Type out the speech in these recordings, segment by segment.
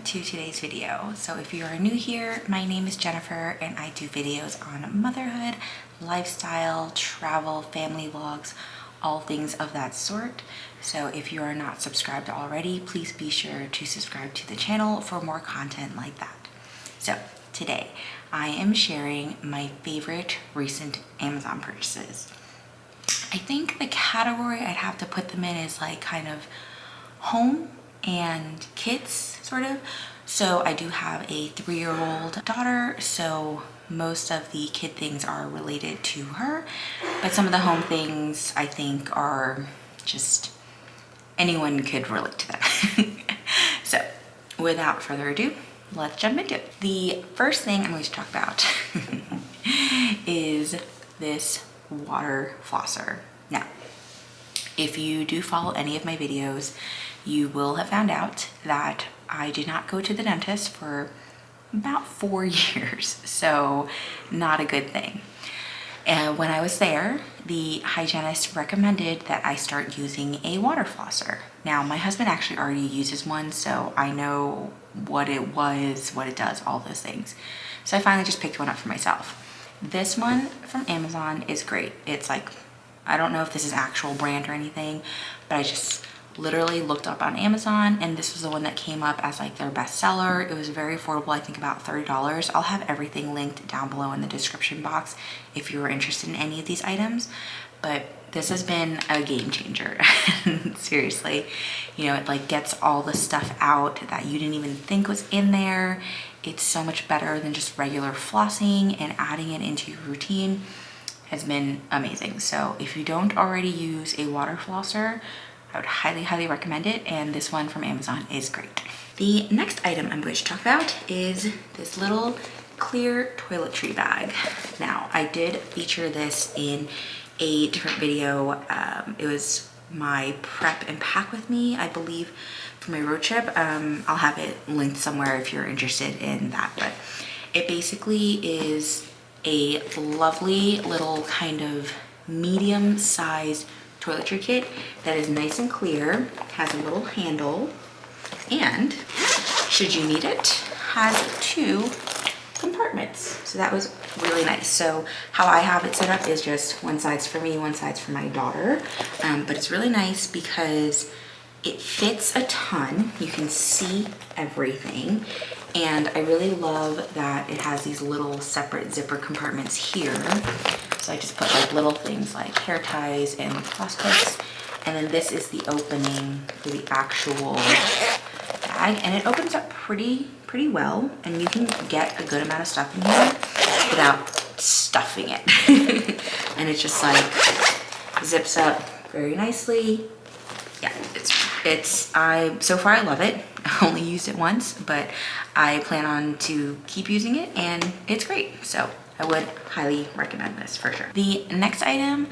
to today's video. So if you are new here, my name is Jennifer and I do videos on motherhood, lifestyle, travel, family vlogs, all things of that sort. So if you are not subscribed already, please be sure to subscribe to the channel for more content like that. So today I am sharing my favorite recent Amazon purchases. I think the category I'd have to put them in is like kind of home and kids, sort of. So I do have a 3-year-old daughter, so most of the kid things are related to her, but some of the home things I think are just anyone could relate to them. So without further ado, let's jump into it. The first thing I'm going to talk about is this water flosser. Now, if you do follow any of my videos, you will have found out that I did not go to the dentist for about 4 years, so not a good thing. And when I was there, the hygienist recommended that I start using a water flosser. Now, my husband actually already uses one, so I know what it was, what it does, all those things. So I finally just picked one up for myself. This one from Amazon is great. It's like, I don't know if this is actual brand or anything, but I just literally looked up on Amazon and this was the one that came up as like their bestseller. It was very affordable, I think about $30. I'll have everything linked down below in the description box if you are interested in any of these items. But this has been a game changer. Seriously, you know, it like gets all the stuff out that you didn't even think was in there. It's so much better than just regular flossing, and adding it into your routine has been amazing. So if you don't already use a water flosser, I would highly recommend it, and this one from Amazon is great. The next item I'm going to talk about is this little clear toiletry bag. Now, I did feature this in a different video. It was my prep and pack with me, I believe, for my road trip. I'll have it linked somewhere if you're interested in that, but it basically is a lovely little kind of medium-sized toiletry kit that is nice and clear, has a little handle, and should you need it, has 2 compartments. So that was really nice. So how I have it set up is just one side's for me, one side's for my daughter, but it's really nice because it fits a ton. You can see everything, and I really love that it has these little separate zipper compartments here. So I just put like little things like hair ties and floss picks, and then this is the opening for the actual bag, and it opens up pretty well, and you can get a good amount of stuff in here without stuffing it. And it just like zips up very nicely. Yeah, so far I love it. I only used it once, but I plan on to keep using it, and it's great. So I would highly recommend this for sure. The next item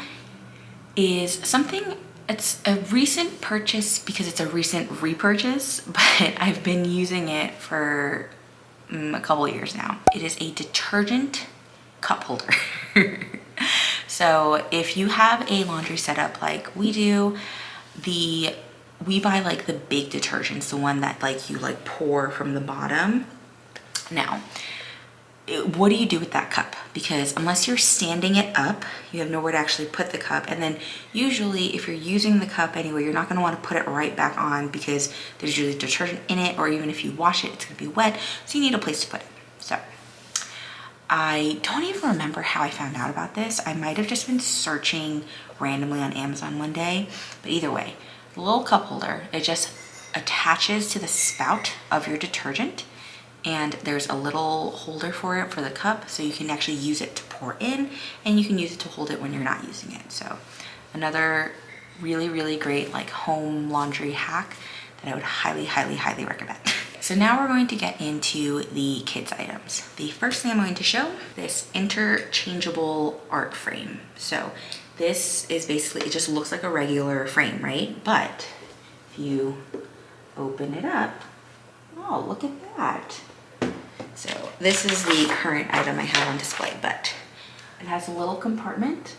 is something, it's a recent purchase because it's a recent repurchase, but I've been using it for a couple of years now. It is a detergent cup holder. So if you have a laundry setup like we do, we buy like the big detergents, the one that like you like pour from the bottom. Now, what do you do with that cup? Because unless you're standing it up, you have nowhere to actually put the cup. And then usually if you're using the cup anyway, you're not going to want to put it right back on because there's usually detergent in it, or even if you wash it, it's going to be wet. So you need a place to put it. So I don't even remember how I found out about this. I might have just been searching randomly on Amazon one day, but either way, the little cup holder, it just attaches to the spout of your detergent, and there's a little holder for it for the cup, so you can actually use it to pour in, and you can use it to hold it when you're not using it. So another really great like home laundry hack that I would highly recommend. So now we're going to get into the kids items. The first thing I'm going to show, this interchangeable art frame. So this is basically, it just looks like a regular frame, right? But if you open it up, oh, look at that. So this is the current item I have on display, but it has a little compartment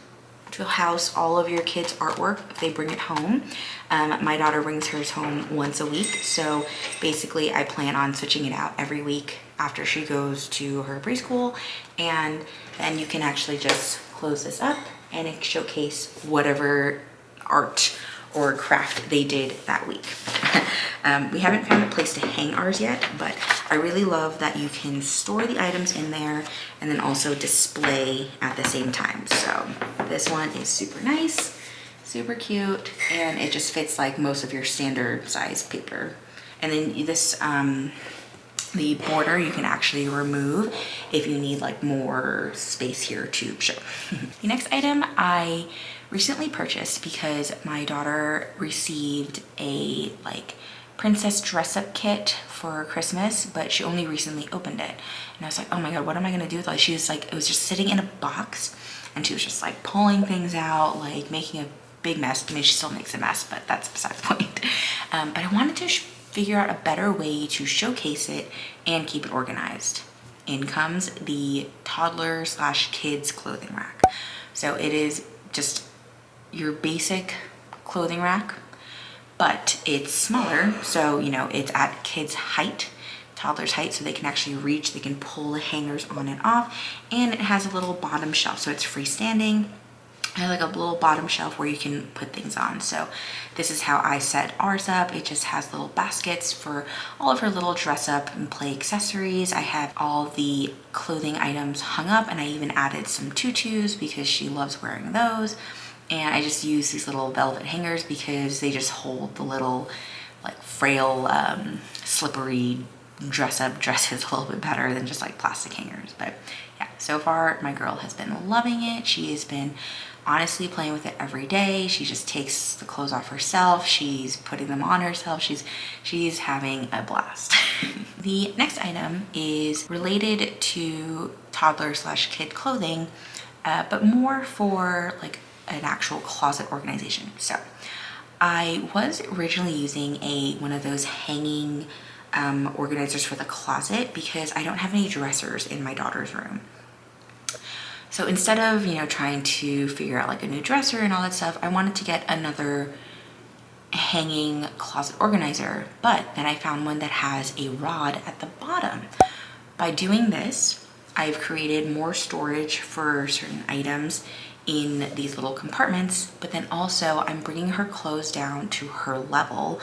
to house all of your kids' artwork if they bring it home. My daughter brings hers home once a week, so basically I plan on switching it out every week after she goes to her preschool, and then you can actually just close this up and it showcase whatever art or craft they did that week. We haven't found a place to hang ours yet, but I really love that you can store the items in there and then also display at the same time. So this one is super nice, super cute, and it just fits like most of your standard size paper. And then this, the border you can actually remove if you need like more space here to show. The next item I recently purchased because my daughter received a like princess dress up kit for Christmas, but she only recently opened it. And I was like, oh my God, what am I gonna do with it? Like, she was like, it was just sitting in a box and she was just like pulling things out, like making a big mess. I mean, she still makes a mess, but that's besides the point. But I wanted to figure out a better way to showcase it and keep it organized. In comes the toddler / kids clothing rack. So it is just your basic clothing rack, but it's smaller. So, you know, it's at kids' height, toddler's height, so they can actually reach, they can pull the hangers on and off, and it has a little bottom shelf. So it's freestanding. I have like a little bottom shelf where you can put things on. So this is how I set ours up. It just has little baskets for all of her little dress up and play accessories. I have all the clothing items hung up, and I even added some tutus because she loves wearing those. And I just use these little velvet hangers because they just hold the little like frail, slippery dress up dresses a little bit better than just like plastic hangers. But yeah, so far my girl has been loving it. She has been honestly playing with it every day. She just takes the clothes off herself. She's putting them on herself. She's having a blast. The next item is related to toddler / kid clothing, but more for like an actual closet organization. So I was originally using one of those hanging organizers for the closet because I don't have any dressers in my daughter's room. So instead of, you know, trying to figure out like a new dresser and all that stuff, I wanted to get another hanging closet organizer, but then I found one that has a rod at the bottom. By doing this, I've created more storage for certain items in these little compartments, but then also I'm bringing her clothes down to her level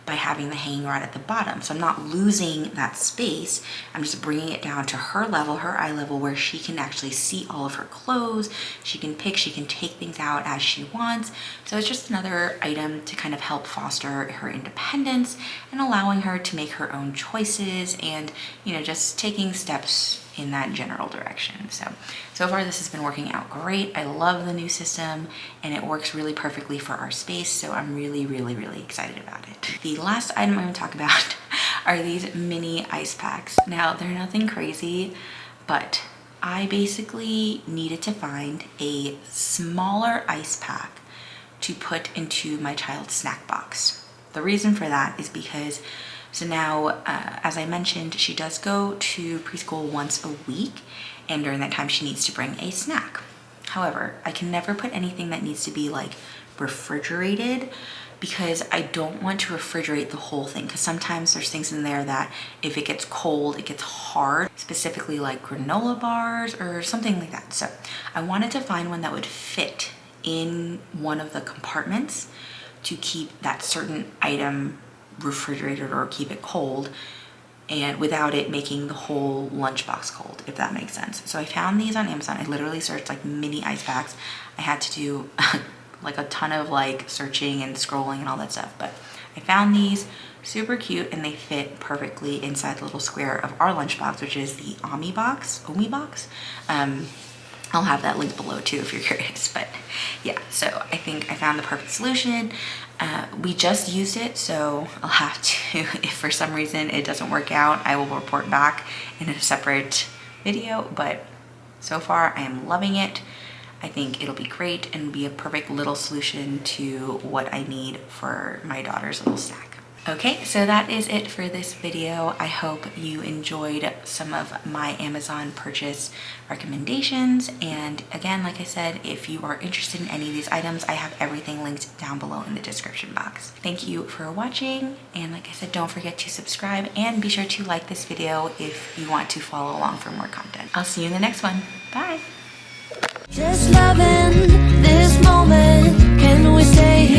by having the hanging rod at the bottom. So I'm not losing that space. I'm just bringing it down to her level, her eye level, where she can actually see all of her clothes. She can pick, she can take things out as she wants. So it's just another item to kind of help foster her independence and allowing her to make her own choices and, you know, just taking steps in that general direction. So far this has been working out great. I love the new system and it works really perfectly for our space. So I'm really, really, really excited about it. The last item I'm gonna talk about are these mini ice packs. Now they're nothing crazy, but I basically needed to find a smaller ice pack to put into my child's snack box. The reason for that is because so now, as I mentioned, she does go to preschool once a week, and during that time she needs to bring a snack. However, I can never put anything that needs to be like refrigerated because I don't want to refrigerate the whole thing, because sometimes there's things in there that if it gets cold, it gets hard, specifically like granola bars or something like that. So I wanted to find one that would fit in one of the compartments to keep that certain item refrigerated or keep it cold, and without it making the whole lunchbox cold, if that makes sense. So I found these on Amazon. I literally searched like mini ice packs. I had to do like a ton of like searching and scrolling and all that stuff, but I found these super cute and they fit perfectly inside the little square of our lunchbox, which is the Omi box. I'll have that link below too if you're curious, but yeah, so I think I found the perfect solution. We just used it, so I'll have to, if for some reason it doesn't work out, I will report back in a separate video, but so far I am loving it. I think it'll be great and be a perfect little solution to what I need for my daughter's little snack. Okay, so that is it for this video. I hope you enjoyed some of my Amazon purchase recommendations. And again, like I said, if you are interested in any of these items, I have everything linked down below in the description box. Thank you for watching. And like I said, don't forget to subscribe and be sure to like this video if you want to follow along for more content. I'll see you in the next one. Bye. Just loving this moment. Can we stay here?